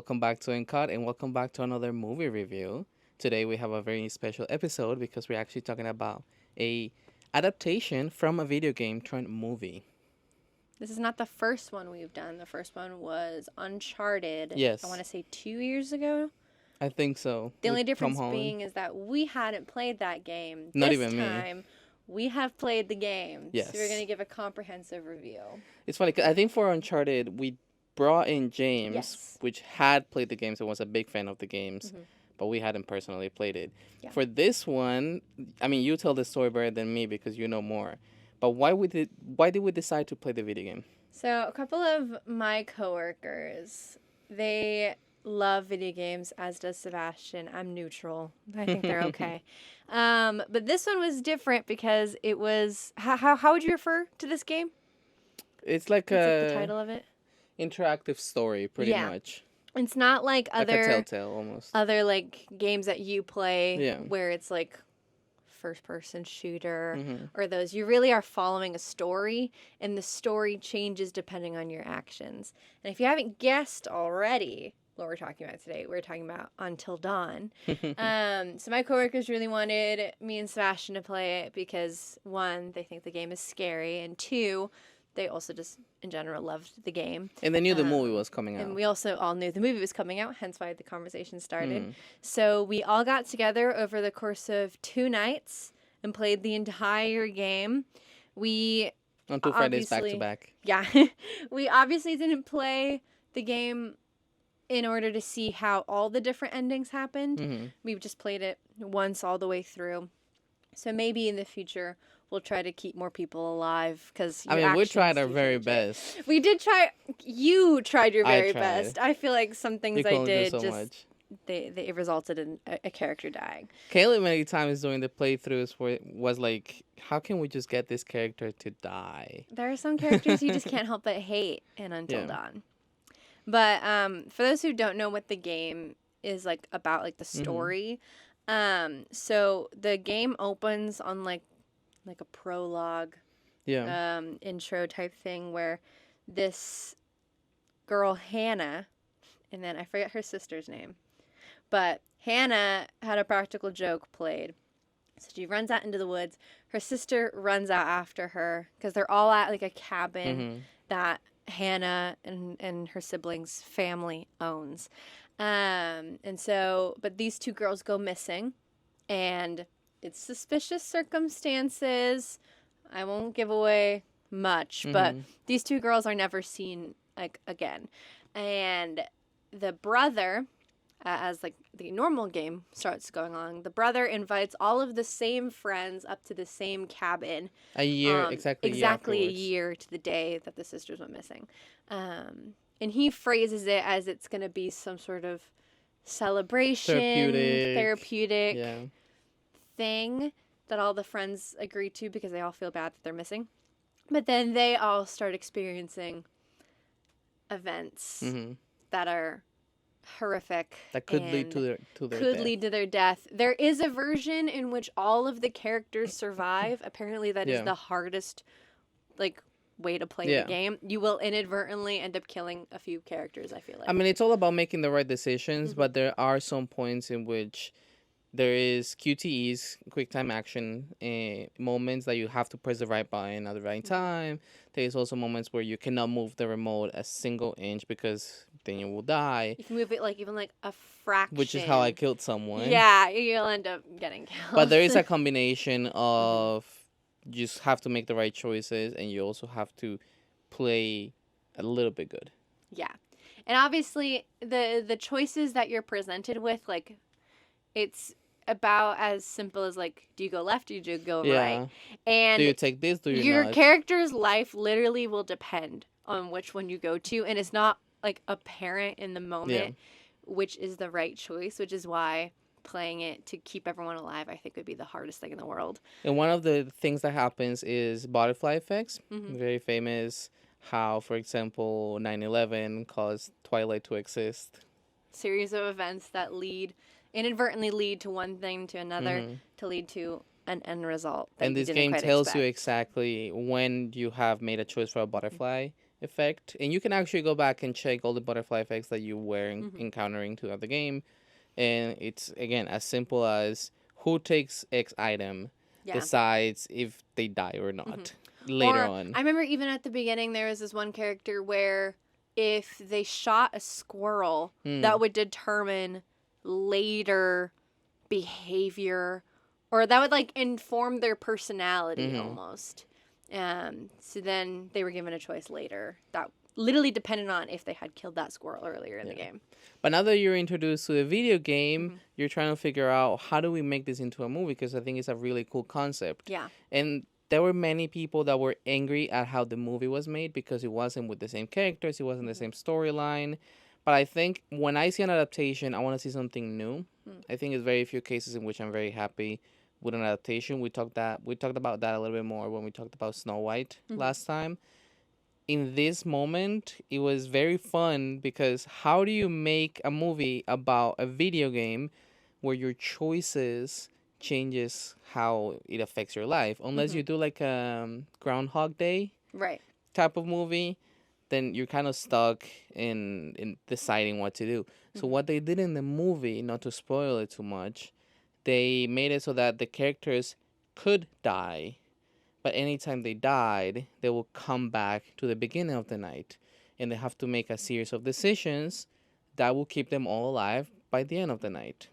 welcome back to Uncut and welcome back to another movie review. Today we have a very special episode because we're actually talking about a adaptation from a video game turned movie. This is not the first one we've done. The first one was Uncharted. Yes. I want to say 2 years ago. I think so. The only with Tom difference Holland. being is that we hadn't played that game. Not this even me. time, we have played the game. Yes. So we're going to give a comprehensive review. It's funny 'cause I think for Uncharted we brought in James, Yes. which had played the games and was a big fan of the games, but we hadn't personally played it. Yeah. For this one, I mean, you tell the story better than me because you know more. But why did we decide to play the video game? So a couple of my coworkers, they love video games, as does Sebastian. I'm neutral. I think they're okay. But this one was different because it was... How would you refer to this game? It's like What's a the title of it? interactive story, pretty Yeah. much. It's not like Like a other Telltale almost. like games that you play Yeah. where it's like first person shooter Mhm. or those. You really are following a story, and the story changes depending on your actions. And if you haven't guessed already what we're talking about today, we're talking about Until Dawn. So my coworkers really wanted me and Sebastian to play it because, one, they think the game is scary, and two, they also just in general loved the game. And they knew the movie was coming out. And we also all knew the movie was coming out, hence why the conversation started. Mm. So we all got together over the course of 2 nights and played the entire game. We On 2 Fridays back to obviously- back. Yeah. We obviously didn't play the game in order to see how all the different endings happened. Mhm. We just played it once all the way through. So maybe in the future we'll try to keep more people alive because I mean, we tried our very best. We did try. You tried your I very tried. best. I feel like some things We could I only do did so just much. they resulted in a character dying. Caleb many times during the playthroughs was like, how can we just get this character to die? There are some characters you just can't help but hate in Until Yeah. Dawn. But for those who don't know what the game is like about, like the Mm-hmm. story, so the game opens on like a prologue, Yeah. intro type thing where this girl Hannah, and then I forget her sister's name, but Hannah had a practical joke played. So she runs out into the woods. Her sister runs out after her because they're all at like a cabin Mhm. that Hannah and her siblings' family owns. But these 2 girls go missing, and it's suspicious circumstances. I won't give away much, but these 2 girls are never seen like again. And the brother, as like the normal game starts going on, the brother invites all of the same friends up to the same cabin. A year, exactly a afterwards. year to the day that the sisters went missing. And he phrases it as it's going to be some sort of celebration, therapeutic Yeah. thing that all the friends agree to because they all feel bad that they're missing. But then they all start experiencing events Mhm. that are horrific. That could lead and to their could death. lead to their death. There is a version in which all of the characters survive. Apparently that is Yeah. the hardest like way to play Yeah. the game. You will inadvertently end up killing a few characters, I feel like. I mean, it's all about making the right decisions, Mm-hmm. but there are some points in which there is QTEs, quick time action, moments that you have to press the right button at the right Mm-hmm. time. There's also moments where you cannot move the remote a single inch because then you will die, You can move it like even like a fraction. which is how I killed someone. Yeah, you'll end up getting killed. But there is a combination of you just have to make the right choices and you also have to play a little bit good. Yeah. And obviously the choices that you're presented with, like, it's about as simple as like, do you go left or do you go Yeah. right? And Do you take this? Do you your not? character's life literally will depend on which one you go to, and it's not like apparent in the moment which is the right choice, which is why playing it to keep everyone alive I think would be the hardest thing in the world. And one of the things that happens is butterfly effects. Mhm. Very famous. How, for example, 9/11 caused Twilight to exist. Series of events that inadvertently lead to one thing to another Mhm. to lead to an end result that And you this didn't game quite tells you expect. exactly when you have made a choice for a butterfly effect, and you can actually go back and check all the butterfly effects that you were encountering throughout the game, and it's again as simple as who takes X item Yeah. decides if they die or not later Or on. I remember even at the beginning there was this one character where if they shot a squirrel, that would determine later behavior, or that would like inform their personality almost. So then they were given a choice later that literally depended on if they had killed that squirrel earlier in the game. But now that you're introduced to a video game, you're trying to figure out how do we make this into a movie, because I think it's a really cool concept. Yeah. And there were many people that were angry at how the movie was made because it wasn't with the same characters, it wasn't the same storyline. But I think when I see an adaptation, I want to see something new. I think it's very few cases in which I'm very happy with an adaptation. We talked about that a little bit more when we talked about Snow White last time. In this moment, it was very fun because how do you make a movie about a video game where your choices changes how it affects your life? Unless you do like a Groundhog Day Right. type of movie, then you're kind of stuck in deciding what to do. So what they did in the movie, not to spoil it too much, they made it so that the characters could die, but anytime they died, they will come back to the beginning of the night, and they have to make a series of decisions that will keep them all alive by the end of the night.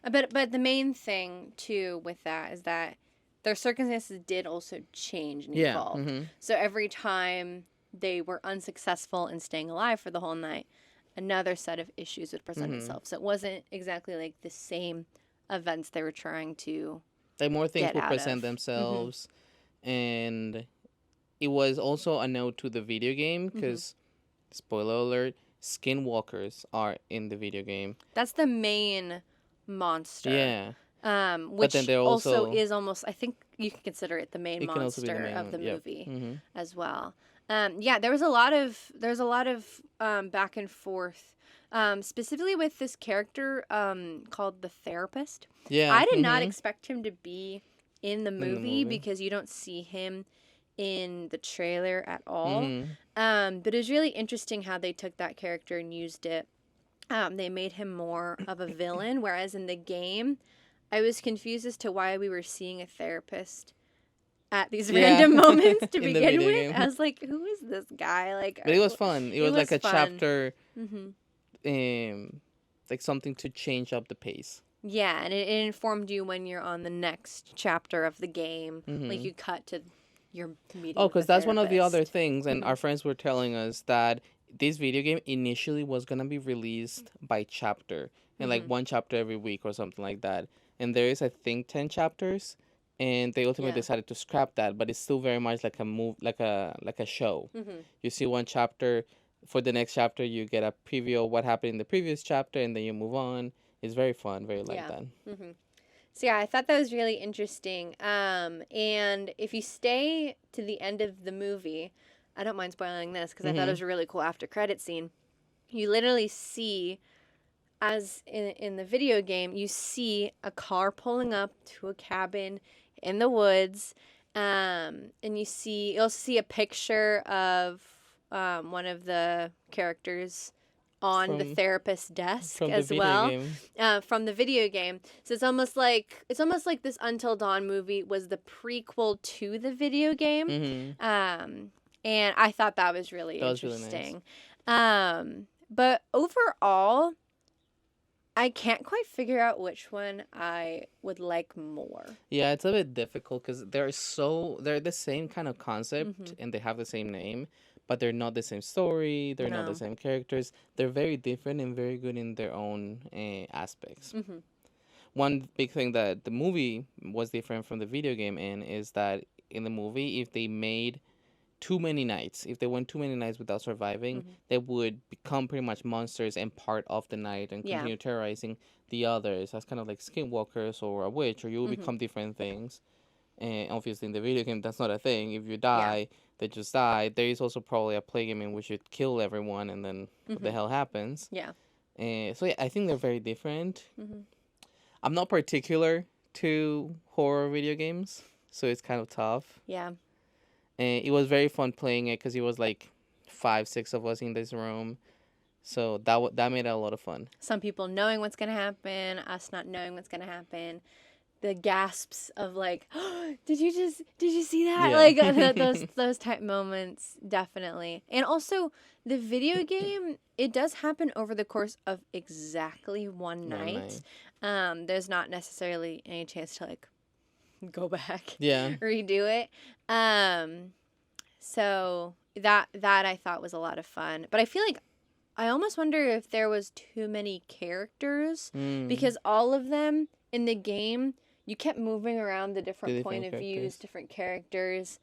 But the main thing too with that is that their circumstances did also change and evolve. So every time they were unsuccessful in staying alive for the whole night, another set of issues would present itself. So it wasn't exactly like the same events they were trying to Like more things get will out present of. themselves, and it was also a note to the video game because, spoiler alert, skinwalkers are in the video game. That's the main monster. Yeah. Which then they're also also- is almost, I think you can consider it the main It can also be the monster main of the one, yep. movie as well. Yeah, there's a lot of back and forth, specifically with this character called the therapist. Yeah. I did not expect him to be in the movie movie. because you don't see him in the trailer at all. Mm-hmm. But it was really interesting how they took that character and used it. They made him more of a villain, whereas in the game, I was confused as to why we were seeing a therapist at these random moments to In the begin video with. game. I was like, who is this guy? Like, But it was fun. It was like a fun. chapter, Mm-hmm. like something to change up the pace. Yeah, and it informed you when you're on the next chapter of the game. Like you cut to your meeting. Oh, because because that's one of the other things, and our friends were telling us that this video game initially was gonna be released by chapter, and like one chapter every week or something like that. And there is, I think, 10 chapters, and they ultimately decided to scrap that. But it's still very much like a like a show. You see one chapter, for the next chapter, you get a preview of what happened in the previous chapter, and then you move on. It's very fun, very like that. So yeah, I thought that was really interesting. And if you stay to the end of the movie, I don't mind spoiling this because I thought it was a really cool after credit scene. You literally see, as in the video game, you see a car pulling up to a cabin in the woods, and you also see a picture of one of the characters on the therapist's desk From as the video well, game. from the video game. So it's almost like this Until Dawn movie was the prequel to the video game. And I thought that was really interesting. But overall, I can't quite figure out which one I would like more. Yeah, it's a bit difficult because they're the same kind of concept and they have the same name, but they're not the same story. They're not the same characters. They're very different and very good in their own aspects. One big thing that the movie was different from the video game is that in the movie, if they made too many nights, if they went too many nights without surviving, they would become pretty much monsters and part of the night and continue terrorizing the others as kind of like skinwalkers or a witch, or you will become different things. And obviously in the video game, that's not a thing. If you die, they just die. There is also probably a play game in which you kill everyone and then what the hell happens. Yeah. So yeah, I think they're very different. I'm not particular to horror video games, so it's kind of tough. Yeah. And it was very fun playing it because it was like 5, 6 of us in this room. So that made it a lot of fun. Some people knowing what's going to happen, us not knowing what's going to happen. The gasps of like, oh, did you see that? Yeah. Like those type moments, definitely. And also the video game, it does happen over the course of exactly one night. There's not necessarily any chance to like go back, redo it. So that I thought was a lot of fun. But I feel like I almost wonder if there was too many characters because all of them in the game, you kept moving around the different point of views, different characters,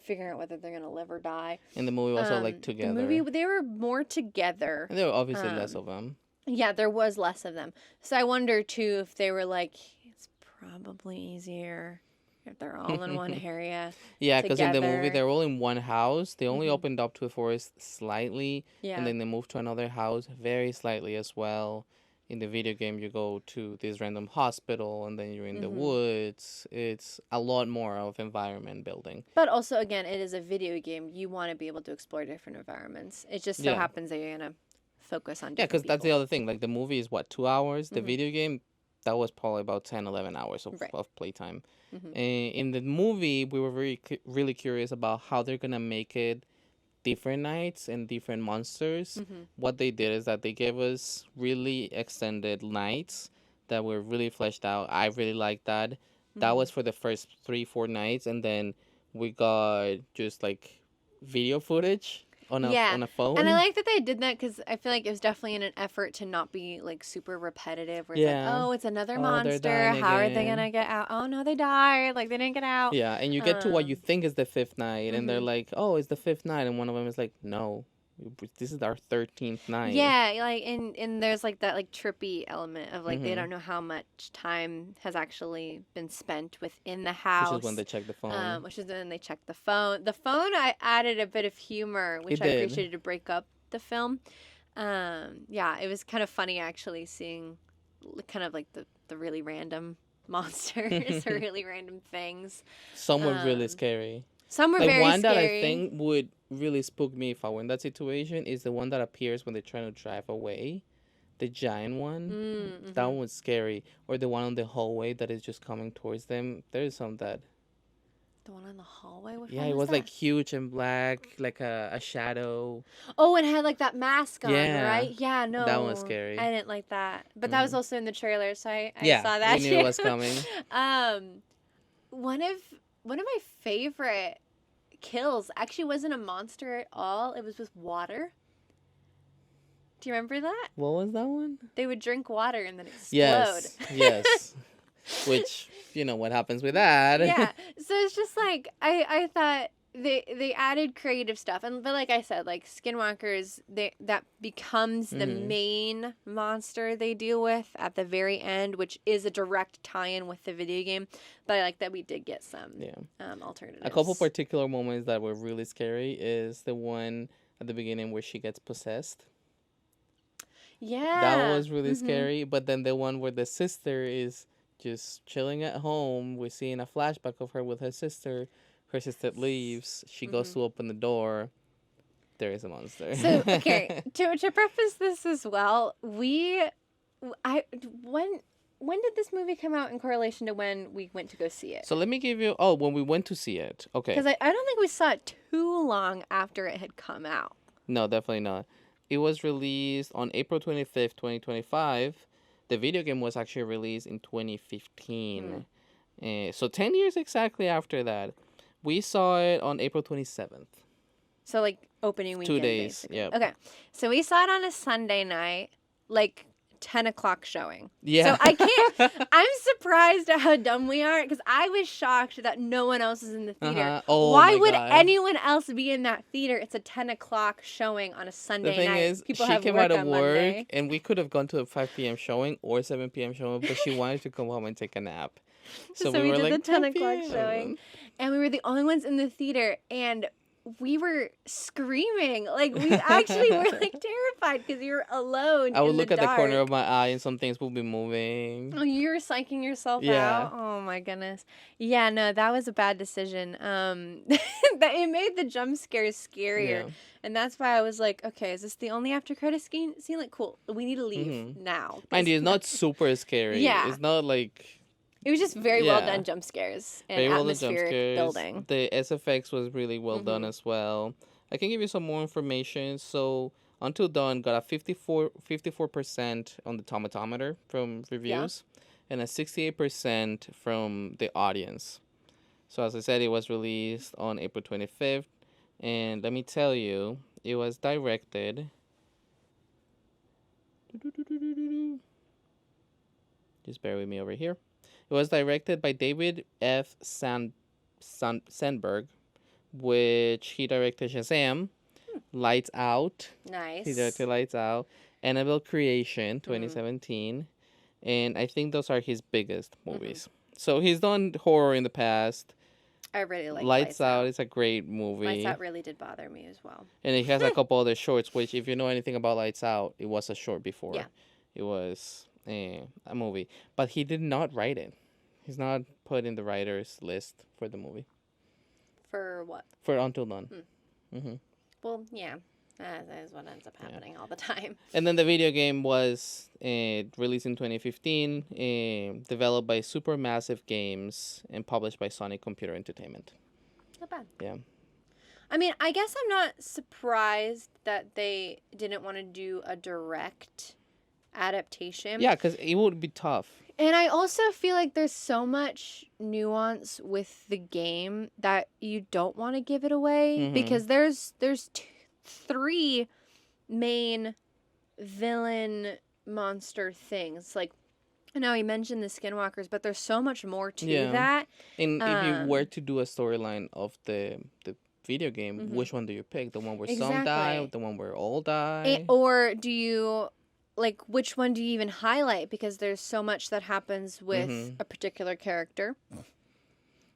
figuring out whether they're going to live or die. And the movie also like together. The movie, they were more together. And there were obviously less of them. Yeah, there was less of them. So I wonder too if they were like, it's probably easier if they're all in one area. Yeah, because in the movie they're all in one house. They only opened up to the forest slightly, and then they moved to another house very slightly as well. In the video game, you go to this random hospital, and then you're in the woods. It's a lot more of environment building. But also, again, it is a video game. You want to be able to explore different environments. It just so happens that you're going to focus on different because people. that's the other thing. Like, the movie is, 2 hours? The video game, that was probably about 10, 11 hours of playtime. In the movie, we were really curious about how they're going to make it different nights and different monsters. What they did is that they gave us really extended nights that were really fleshed out. I really liked that. That was for the first 3-4 nights, and then we got just like video footage on a phone. And I like that they did that because I feel like it was definitely in an effort to not be like super repetitive where it's like, oh, it's another monster, how are they gonna get out? Oh no, they died, like they didn't get out. Yeah, and you get to what you think is the 5th night, and they're like, oh, it's the 5th night, and one of them is like, no, this is our 13th night. Yeah, like and there's like that like trippy element of like they don't know how much time has actually been spent within the house. Which is when they check the phone. Which is when they check the phone. The phone, I added a bit of humor, which I appreciated to break up the film. Yeah, it was kind of funny actually seeing kind of like the really random monsters or really random things. Some were really scary. Some were like very one scary. That I think would really spook me if I were in that situation is the one that appears when they're trying to drive away. The giant one. That one was scary. Or the one on the hallway that is just coming towards them. There is some that... The one on the hallway? What it was like huge and black, like a shadow. Oh, and had like that mask on, right? Yeah, no. That one was scary. I didn't like that. But that was also in the trailer, so I saw that. Yeah, we knew it was coming. One of my favorite kills actually wasn't a monster at all. It was with water. Do you remember that? What was that one? They would drink water and then explode. Yes. Which, what happens with that? Yeah. So it's just like, I thought they added creative stuff. But like I said, like Skinwalkers, that becomes the main monster they deal with at the very end, which is a direct tie-in with the video game. But I like that we did get some alternatives. A couple particular moments that were really scary is the one at the beginning where she gets possessed. Yeah. That was really scary. But then the one where the sister is just chilling at home. We're seeing a flashback of her with her sister. Her sister leaves. She goes to open the door. There is a monster. So, okay, to preface this as well, when did this movie come out in correlation to when we went to go see it? So let me give you... when we went to see it. Okay. Because I don't think we saw it too long after it had come out. No, definitely not. It was released on April 25th, 2025. The video game was actually released in 2015. So 10 years exactly after that. We saw it on April 27th. So like opening weekend. 2 days, yeah. Okay. So we saw it on a Sunday night, like 10 o'clock showing. Yeah. So I can't, I'm surprised at how dumb we are because I was shocked that no one else is in the theater. Oh, why would anyone else be in that theater? It's a 10 o'clock showing on a Sunday night. The thing is, people she came out of work Monday. and we could have gone to a 5 p.m. showing or 7 p.m. showing, but she wanted to come home and take a nap. So we were did like, the 10 o'clock showing. And we were the only ones in the theater. And we were screaming. Like, we actually were, like, terrified because you were alone I would in look the at the corner of dark. my eye and some things will be moving. Oh, you were psyching yourself Yeah. out? Oh, my goodness. Yeah, no, that was a bad decision. It made the jump scares scarier. Yeah. And that's why I was like, okay, is this the only after credit scene? Like, cool. We need to leave now. Mind you, it's not super scary. Yeah. It's not like... It was just very well done jump scares and very well done jump atmospheric scares. building. The SFX was really well done as well. I can give you some more information. So, Until Dawn got a 54% on the tomatometer from reviews and a 68% from the audience. So, as I said, it was released on April 25th. And let me tell you, it was directed... Just bear with me over here. It was directed by David F. Sandberg, which he directed Shazam, Lights Out. Nice. He directed Lights Out, Annabelle Creation, 2017, and I think those are his biggest movies. So he's done horror in the past. I really like Lights Out. It's a great movie. Lights Out really did bother me as well. And he has a couple other shorts, which if you know anything about Lights Out, it was a short before. Yeah. It was a movie. But he did not write it. He's not put in the writer's list for the movie. For what? For Until Dawn. Well, yeah. That is what ends up happening all the time. And then the video game was released in 2015, developed by Supermassive Games and published by Sonic Computer Entertainment. Not bad. Yeah. I mean, I guess I'm not surprised that they didn't want to do a direct adaptation. Yeah, because it would be tough. And I also feel like there's so much nuance with the game that you don't want to give it away because there's three main villain monster things. Like, I know you mentioned the Skinwalkers, but there's so much more to that. And if you were to do a storyline of the video game, which one do you pick? The one where some die, the one where all die? Or do you... like, which one do you even highlight? Because there's so much that happens with a particular character.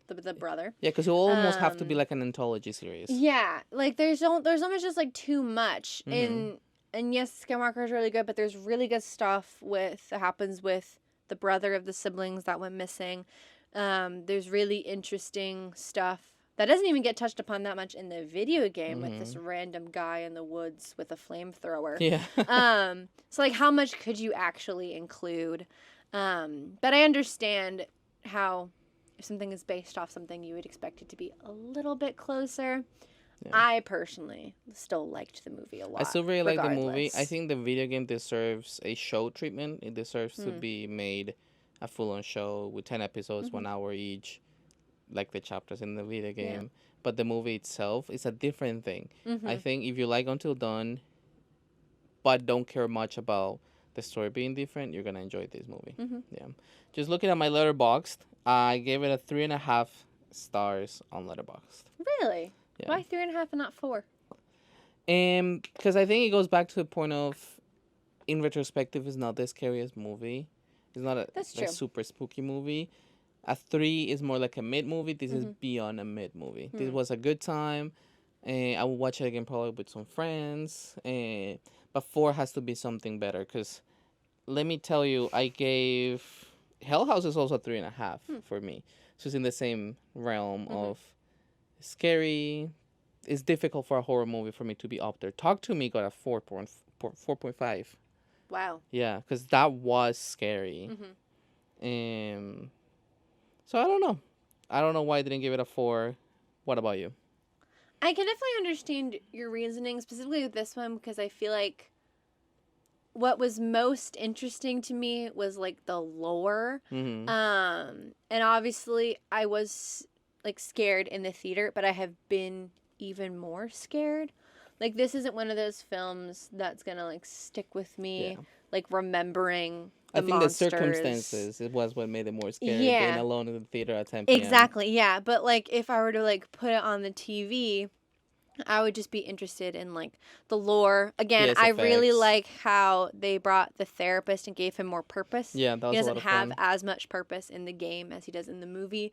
The brother. Yeah, because it almost have to be like an anthology series. Yeah. Like, there's almost just, like, too much. And yes, Skywalker is really good, but there's really good stuff that happens with the brother of the siblings that went missing. There's really interesting stuff that doesn't even get touched upon that much in the video game with this random guy in the woods with a flamethrower. Yeah. So, like, how much could you actually include? But I understand how if something is based off something, you would expect it to be a little bit closer. Yeah. I personally still liked the movie a lot. I still really like the movie. I think the video game deserves a show treatment. It deserves to be made a full-on show with 10 episodes, 1 hour each, like the chapters in the video game. Yeah. But the movie itself is a different thing. I think if you like Until Dawn, but don't care much about the story being different, you're going to enjoy this movie. Yeah. Just looking at my Letterboxd, I gave it a 3.5 stars on Letterboxd. Really? Yeah. Why 3.5 and not 4? Because I think it goes back to the point of, in retrospective, it's not the scariest movie. It's not a super spooky movie. A 3 is more like a mid movie. This is beyond a mid movie. This was a good time. I will watch it again probably with some friends. But 4 has to be something better. Because let me tell you, I gave Hell House is also a 3.5 for me. So it's in the same realm of scary. It's difficult for a horror movie for me to be up there. Talk to Me got a 4.5. Wow. Yeah, because that was scary. So I don't know. I don't know why I didn't give it a 4. What about you? I can definitely understand your reasoning, specifically with this one, because I feel like what was most interesting to me was, like, the lore. And obviously I was, like, scared in the theater, but I have been even more scared. Like, this isn't one of those films that's gonna, like, stick with me, like, remembering the monsters. The circumstances, it was what made it more scary. Being alone in the theater at 10 p.m. Exactly, yeah. But, like, if I were to, like, put it on the TV, I would just be interested in, like, the lore. Again, I really like how they brought the therapist and gave him more purpose. Yeah, that was a lot of fun. He doesn't have as much purpose in the game as he does in the movie.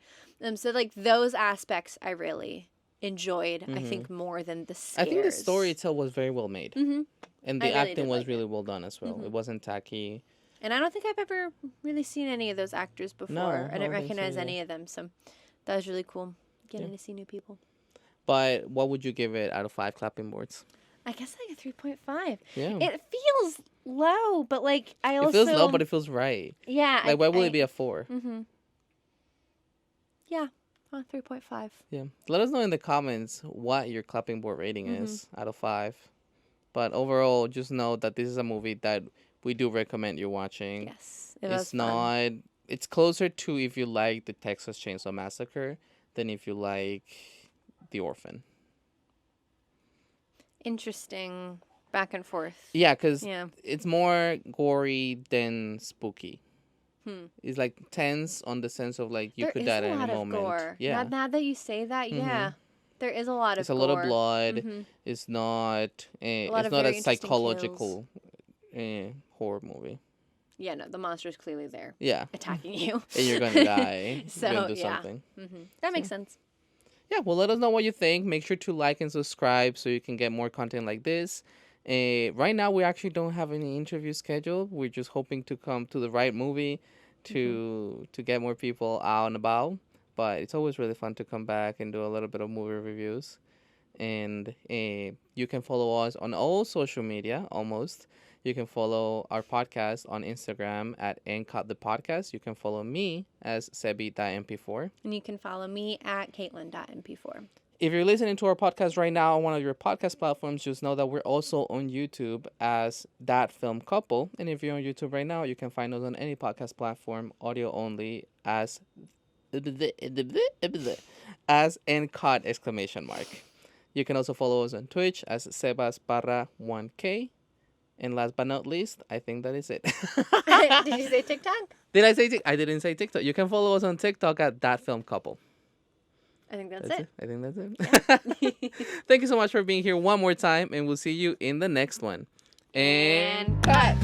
So, like, those aspects I really enjoyed, I think, more than the scares. I think the story itself was very well made. And the acting was really well done as well. It wasn't tacky. And I don't think I've ever really seen any of those actors before. No, I didn't recognize any of them, so that was really cool getting to see new people. But what would you give it out of 5 clapping boards? I guess like a 3.5. Yeah. It feels low, but like I also... It feels low, but it feels right. Yeah. Like, why would it be a 4? Yeah, 3.5. Yeah. Let us know in the comments what your clapping board rating is out of 5. But overall, just know that this is a movie that we do recommend you watching. Yes, it was fun. Not... It's closer to if you like the Texas Chainsaw Massacre than if you like The Orphan. Interesting back and forth. Yeah, because it's more gory than spooky. It's like tense on the sense of like you could die at any moment. There is a lot of gore. Yeah. Now that you say that, yeah, there is a lot of gore. It's a lot of blood. It's not. It's not a psychological horror movie. Yeah, no, the monster's clearly there. Yeah, attacking you, and you're gonna die. So you're gonna do something. That makes sense. Yeah, well, let us know what you think. Make sure to like and subscribe so you can get more content like this. Right now, we actually don't have any interviews scheduled. We're just hoping to come to the right movie to get more people out and about. But it's always really fun to come back and do a little bit of movie reviews. And you can follow us on all social media, almost. You can follow our podcast on Instagram at @NCutThePodcast. You can follow me as Sebi.mp4. And you can follow me at Caitlin.mp4. If you're listening to our podcast right now on one of your podcast platforms, just know that we're also on YouTube as That Film Couple. And if you're on YouTube right now, you can find us on any podcast platform, audio only, as NCut! You can also follow us on Twitch as Sebas1K. And last but not least, I think that is it. Did you say TikTok? Did I say TikTok? I didn't say TikTok. You can follow us on TikTok at That Film Couple. I think that's it. I think that's it. Yeah. Thank you so much for being here one more time, and we'll see you in the next one. And cut!